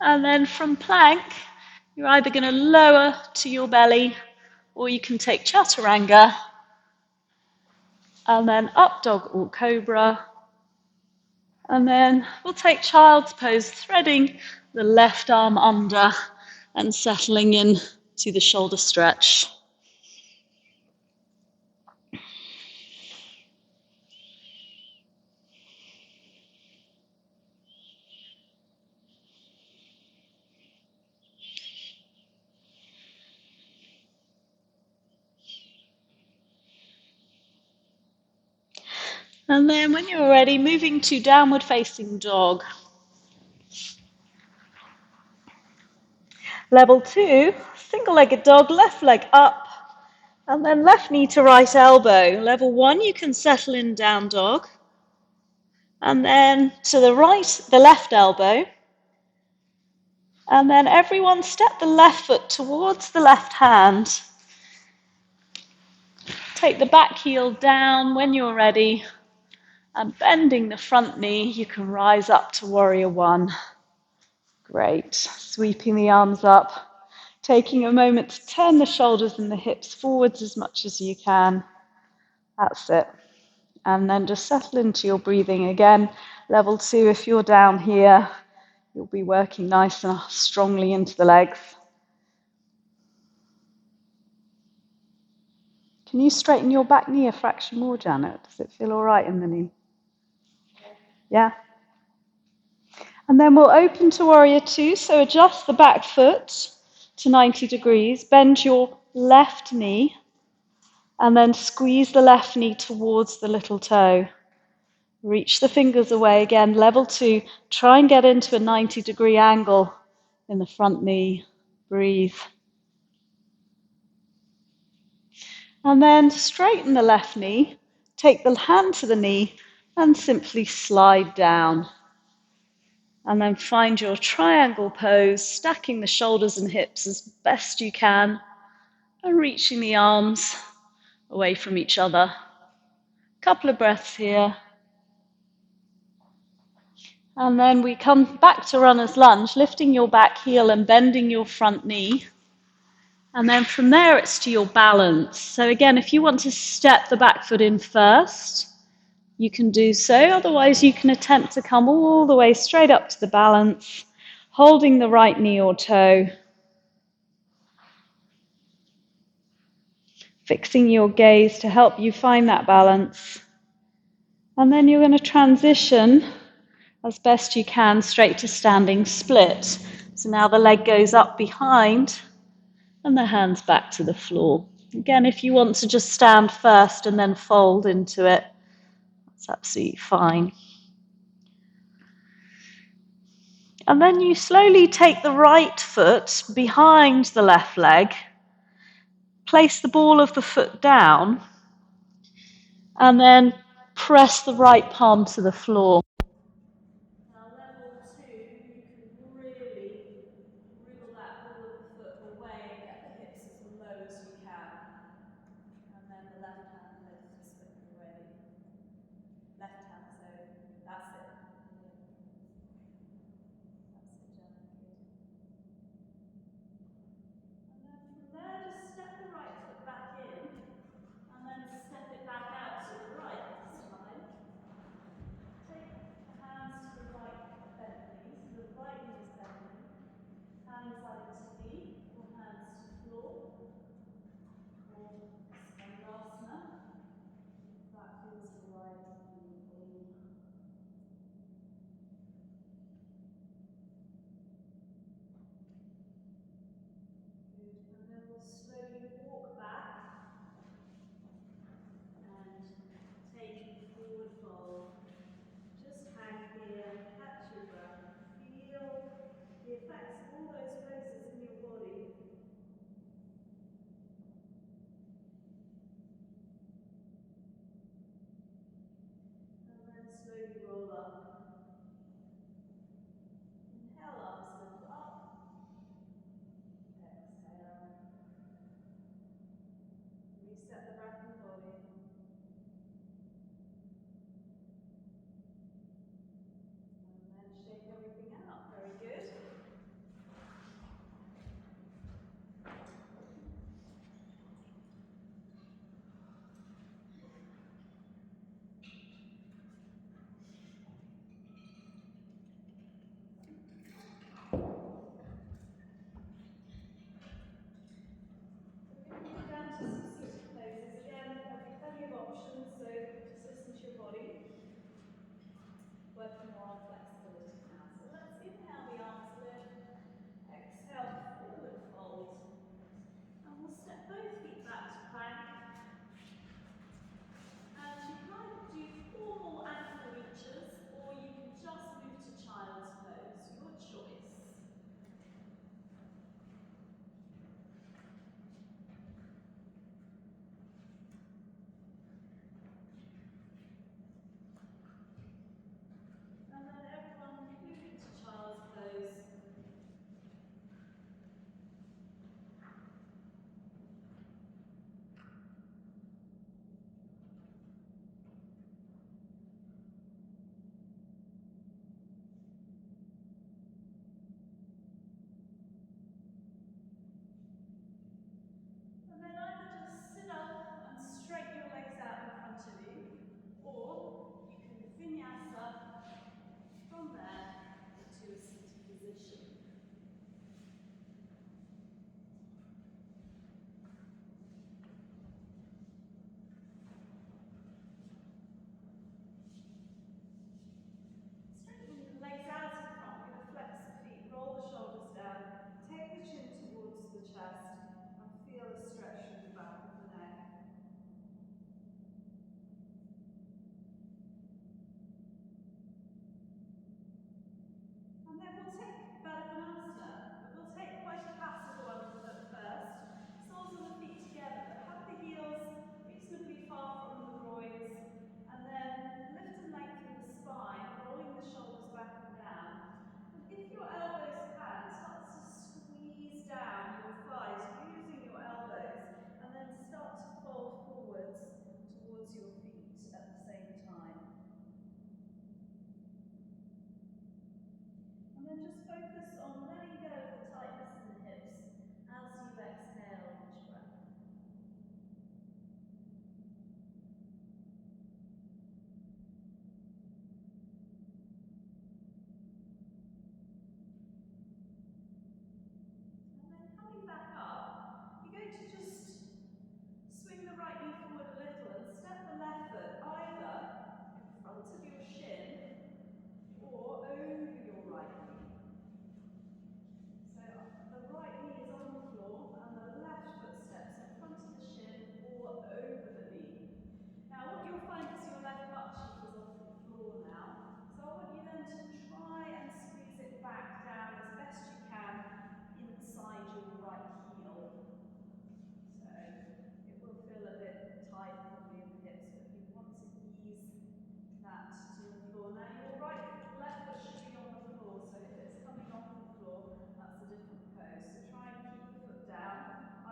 And then from plank, you're either going to lower to your belly, or you can take chaturanga, and then up dog or cobra. And then we'll take child's pose, threading the left arm under and settling in to the shoulder stretch. And then when you're ready, moving to downward facing dog. Level 2, single-legged dog, left leg up, and then left knee to right elbow. Level 1, you can settle in down dog. And then to the right, the left elbow. And then everyone step the left foot towards the left hand. Take the back heel down when you're ready. And bending the front knee, you can rise up to warrior 1. Great. Sweeping the arms up. Taking a moment to turn the shoulders and the hips forwards as much as you can. That's it. And then just settle into your breathing again. Level 2, if you're down here, you'll be working nice and strongly into the legs. Can you straighten your back knee a fraction more, Janet? Does it feel all right in the knee? Yeah? And then we'll open to Warrior 2. So adjust the back foot to 90 degrees. Bend your left knee. And then squeeze the left knee towards the little toe. Reach the fingers away again. Level 2. Try and get into a 90-degree angle in the front knee. Breathe. And then straighten the left knee, take the hand to the knee, and simply slide down. And then find your triangle pose, stacking the shoulders and hips as best you can, and reaching the arms away from each other. Couple of breaths here. And then we come back to runner's lunge, lifting your back heel and bending your front knee. And then from there, it's to your balance. So again, if you want to step the back foot in first, you can do so. Otherwise, you can attempt to come all the way straight up to the balance, holding the right knee or toe, fixing your gaze to help you find that balance. And then you're going to transition as best you can straight to standing split. So now the leg goes up behind and the hands back to the floor. Again, if you want to just stand first and then fold into it, that's absolutely fine. And then you slowly take the right foot behind the left leg, place the ball of the foot down, and then press the right palm to the floor. Now, level 2, you can really wriggle that ball of the foot away and get the hips as low as you can. And then the left hand lifts when you're ready. Left hand, so that's it. That's it, Janet. And then from there, just step the right foot back in, and then step it back out to the right this time. position. Straighten the legs out in front. We're going to flex the feet, roll the shoulders down, take the chin towards the chest, and feel a stretch through the back of the neck. And then we'll take Baddha Konasana, but we'll take quite a passive one at first. Soles of the feet together, but have the heels reasonably far from the groins, and then lift and lengthen the spine, rolling the shoulders back and down. And if your elbows can, start to squeeze down your thighs using your elbows, and then start to fold forwards towards your feet at the same time. And then just focus on letting go of the tightness in the hips as you exhale each breath. And then coming back up, you're going to just swing the right knee forward a little and step the left foot either in front of your shin or over your right knee. So the right knee is on the floor and the left foot steps in front of the shin or over the knee. Now what you'll find is your left butt cheek is off the floor now. So I want you then to try and squeeze it back down as best you can inside your right heel. So it will feel a bit tight probably in the hips, but you want to ease that to the floor. Now your left foot should be on the floor, so if it's coming off the floor, that's a different pose. So try and keep the foot down,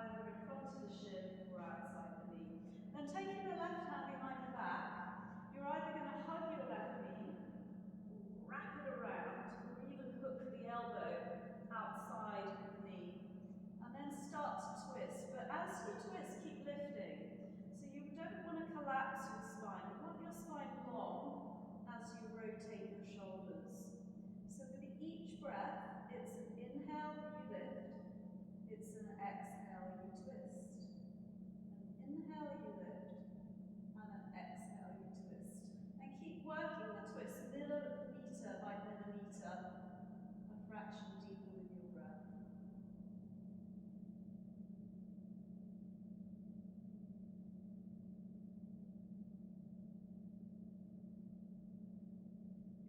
either in front of the shin or outside the knee. Then taking the left hand behind the back, you're either going to hug your left knee, wrap it around, or even hook the elbow outside the knee. And then start to twist. But as you twist, keep lifting. So you don't want to collapse your spine. You want your spine long as you rotate your shoulders. So with each breath, it's an inhale, you lift. It's an exhale, you twist. An inhale, you lift. And an exhale, you twist. And keep working the twist millimeter by millimeter, a fraction deeper with your breath.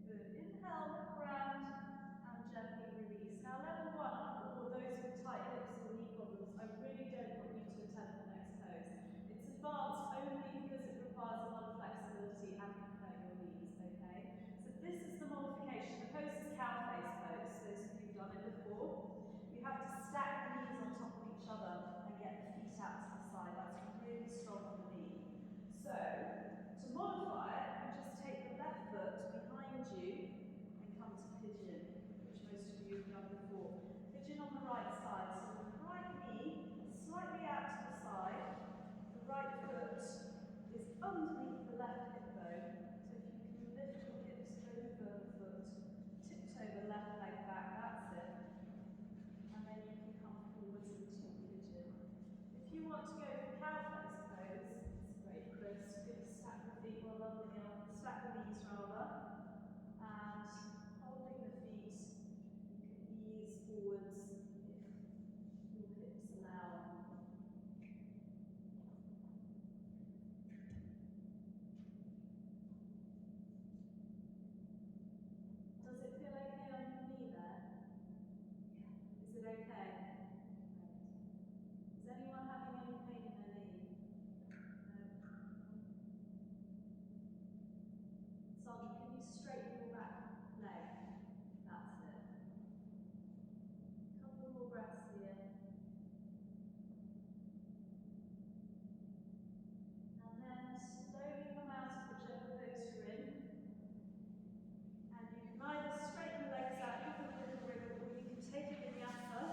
Good. Inhale, look around, and gently release. Now, level 1, or those with tight hips or knee problems, I really don't want you to attempt the next pose. It's advanced only because it requires a lot of flexibility and prepare your knees, okay? So this is the modification. The pose is cow face pose, those of you who've done it before. You have to stack the knees on top of each other and get the feet out to the side. That's really strong on the knee. So, to modify it, you just take the left foot behind you and come to pigeon, which most of you have done before. Pigeon on the right side, so the right knee slightly out to the side, the right foot is underneath the left hip bone, so if you can lift your hips over the foot, tiptoe the left leg back, that's it, and then you can come forwards into pigeon. If you want to go for cow face pose, great, Chris. Good to stack the feet well on the hill, stack the knees rather, and holding the feet, you can ease forwards if your hips allow. Does it feel okay on your knee there? Yeah. Is it okay? Great. Is anyone having any pain in their knee? Sandra, can you straighten your back leg? That's it. Couple more breaths here. And then slowly come out of whichever pose you're in. And you can either straighten the legs out, give them a little wiggle, or you can take a vinyasa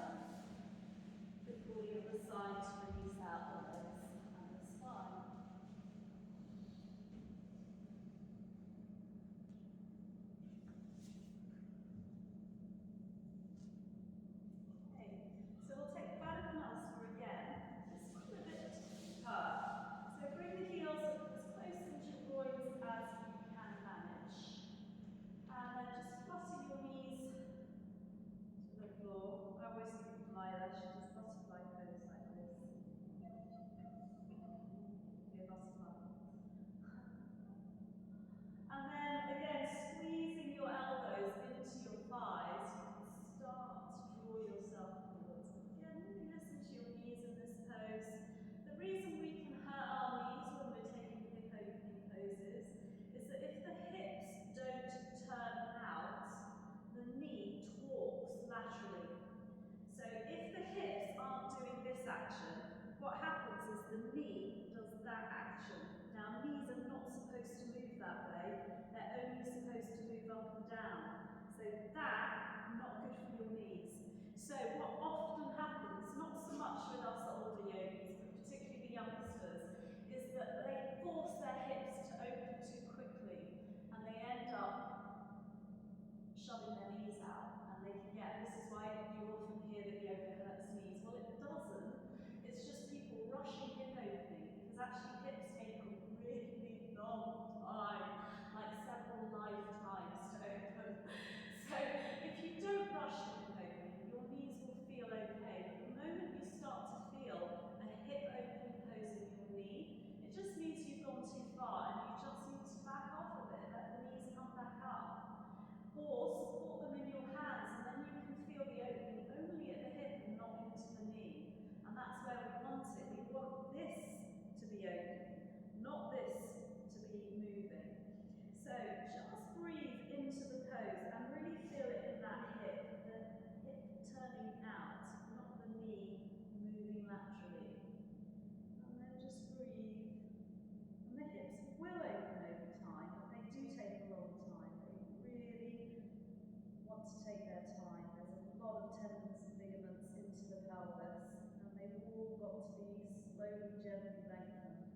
that, not good for your knees. So what often happens, not so much with us older yogis, but particularly the youngsters, is that they force their hips to open too quickly and they end up shoving their knees out, and they can get, this is why you often hear that yoga hurts knees. Well, it doesn't. It's just people rushing hip opening, because actually hips take a really long time, like several lifetimes to open. So if you don't rush hip opening, your knees will feel okay. But the moment you start to feel a hip opening pose in your knee, it just means you've gone too far and you just need to back off a bit, let the knees come back up. Or support them in your hands, and then you can feel the opening only at the hip and not into the knee. And that's where we want it. We want this to be opening, not this to be moving. So just breathe into the pose and really feel it in that hip, the hip turning out, not the knee moving laterally. And then just breathe. And the hips will open over time, but they do take a long time. They really want to take their time. There's a lot of tendons and ligaments into the pelvis, and they've all got to be slowly, gently lengthened.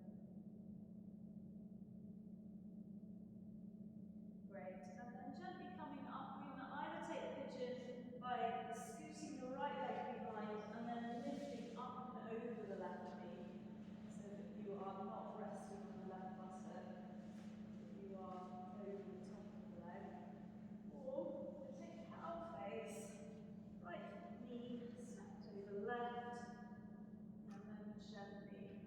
Great. And then gently coming up, we can either take the pigeon by scooting the right leg behind and then lifting up and over the left knee, so that you are not resting on the left buttock, you are over the top of the leg. Or we take cow face, right knee snapped over left, and then gently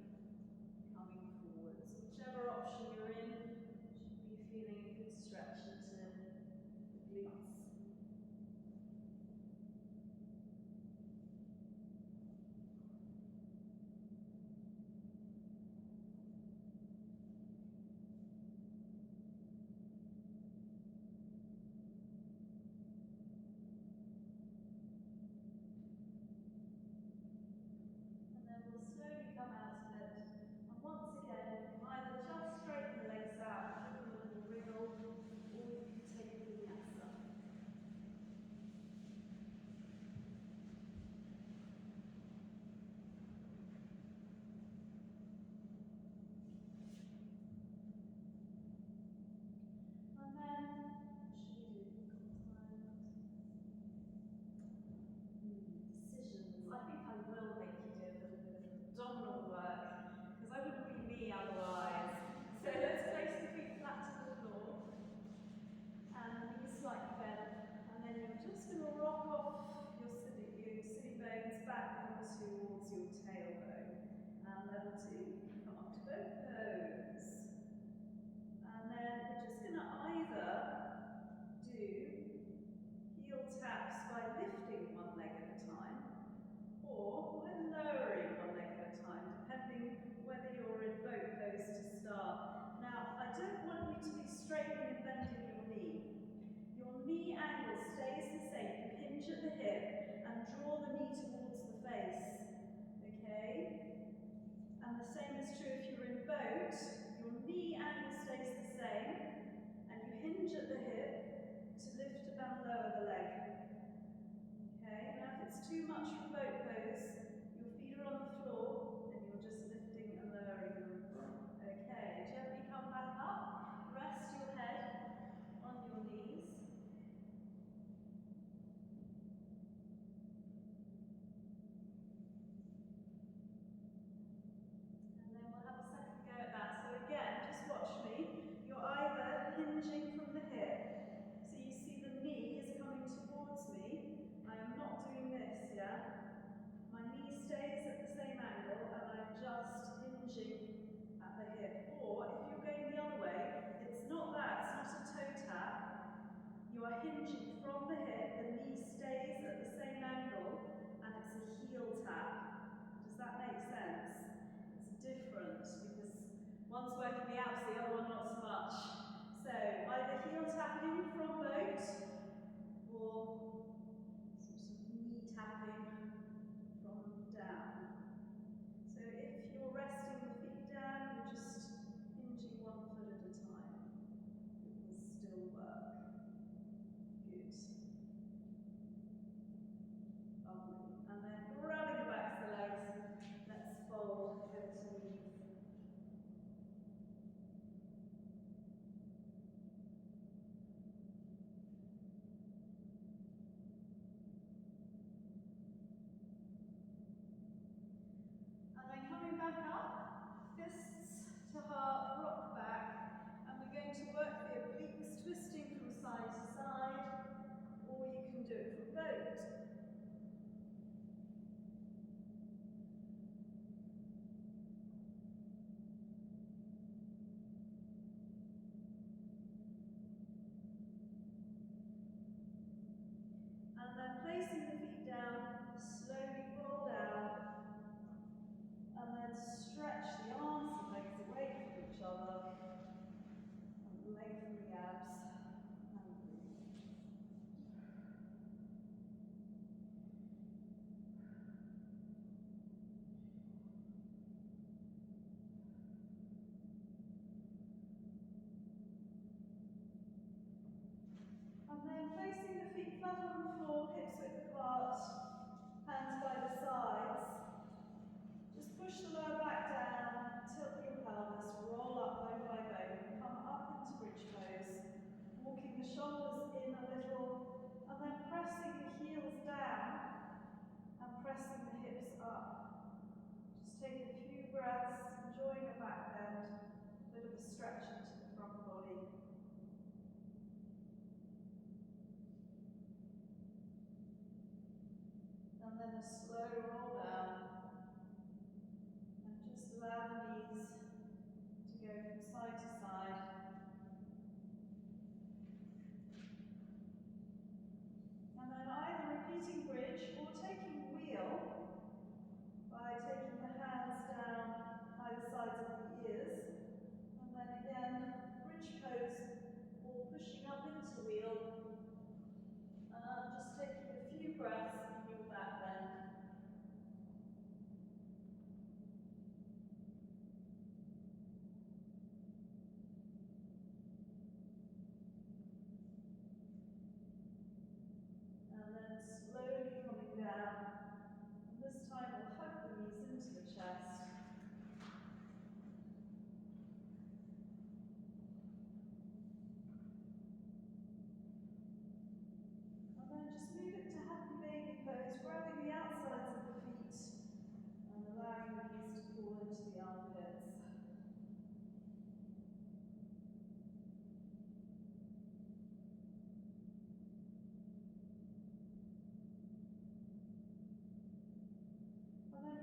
coming forwards. Whichever option you're in, you should be feeling a good stretch into the glutes. Slowly come out of it, and once again, you can either just straighten the legs out, give them a little wriggle, or you can take a vinyasa. And then, what should we do? Decisions. I think I will make you do a little bit of abdominal work, because I wouldn't be me otherwise. So let's place the feet flat to the floor, and knees slightly bent, and then you're just going to rock off your sitting bones back onto towards your tailbone. And level 2, come up to both toes. And then we're just going to either do heel taps by lifting one leg at a time, or by lowering one leg at a time, depending whether you're in boat pose to start. Now, I don't want you to be straightening and bending your knee. Your knee angle stays the same. You hinge at the hip and draw the knee towards the face. Okay? And the same is true if you're in boat. Your knee angle stays the same, and you hinge at the hip to lift and lower the leg. Okay, now if it's too much for boat pose, your feet are on the floor and you're just lifting and lowering them. Okay, gently come back up, rest your head on your knees. And then we'll have a second go at that. So again, just watch me. You're either hinging from the hip, so you see the knee is coming towards me. I am not doing this, yeah? My knee stays at the same angle and I'm just hinging at the hip. Or if you're going the other way, it's not that, it's not a toe tap. You are hinging from the hip, the knee stays at the same angle, and it's a heel tap. Does that make sense? It's different because one's working the abs, the other one not so much. So either heel tapping from boat, or knee tapping from down. So if you're resting the feet down, you're just hinging one foot at a time. It will still work. Good. pressing the heels down and pressing the hips up. Just take a few breaths, enjoying a back bend, a bit of a stretch into the front body. And then a slow roll down. And just allow the knees to go from side to side. And then either repeating bridge or taking wheel by taking the hands down either sides of the ears. And then again, bridge pose or pushing up into wheel. Just taking a few breaths in your back bend. And then slowly coming down. And this time we'll hug the knees into the chest. And then just move it to happy baby pose, grabbing the outsides of the feet and allowing the knees to fall into the armpits.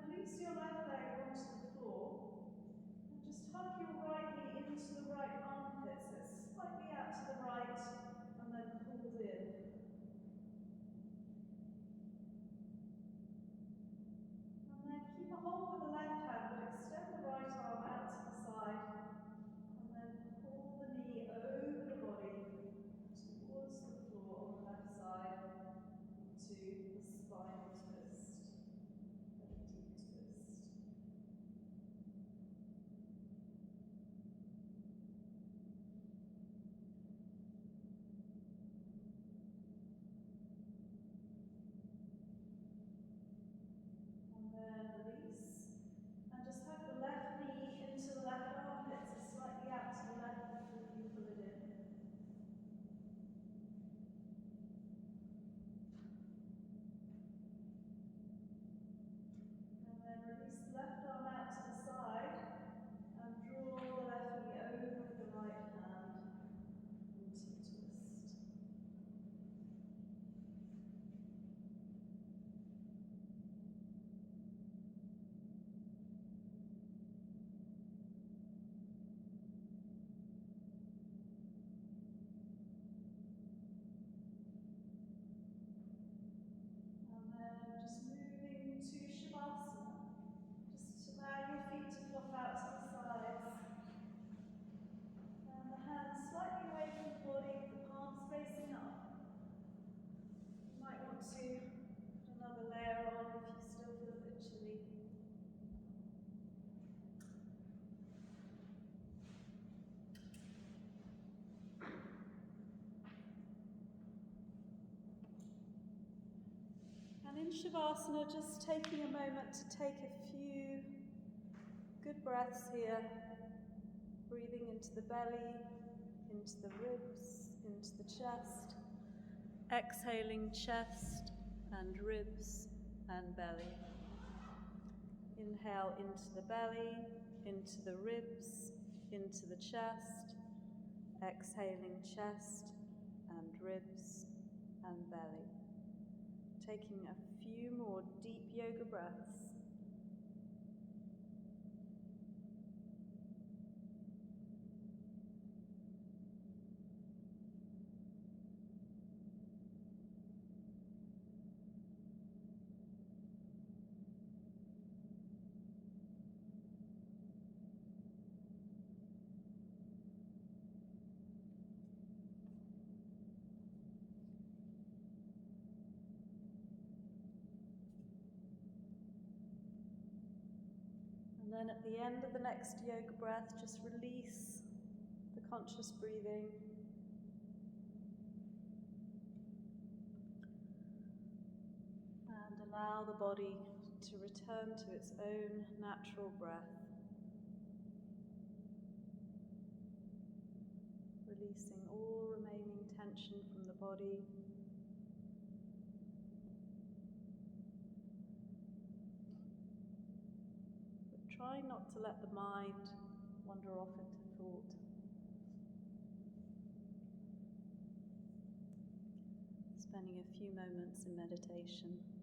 Release your left leg onto the floor and just hug your right knee into the right armpit, so it's slightly out to the right and then pulled in. And then keep a hold with the left hand, but extend the right arm out to the side and then pull the knee over the body towards the floor on the left side to the spinal twist. Left arm out to the side and draw the left knee over the right hand into the twist. And then just moving to Shavasana. Allow your feet to flop out to the sides. And the hands slightly away from the body, the palms facing up. You might want to put another layer on if you still feel a bit chilly. And in Shavasana, just taking a moment to take a few good breaths here, breathing into the belly, into the ribs, into the chest, exhaling chest and ribs and belly. Inhale into the belly, into the ribs, into the chest, exhaling chest and ribs and belly. Taking a few more deep yoga breaths. And then at the end of the next yoga breath, just release the conscious breathing. And allow the body to return to its own natural breath. Releasing all remaining tension from the body. try not to let the mind wander off into thought. Spending a few moments in meditation.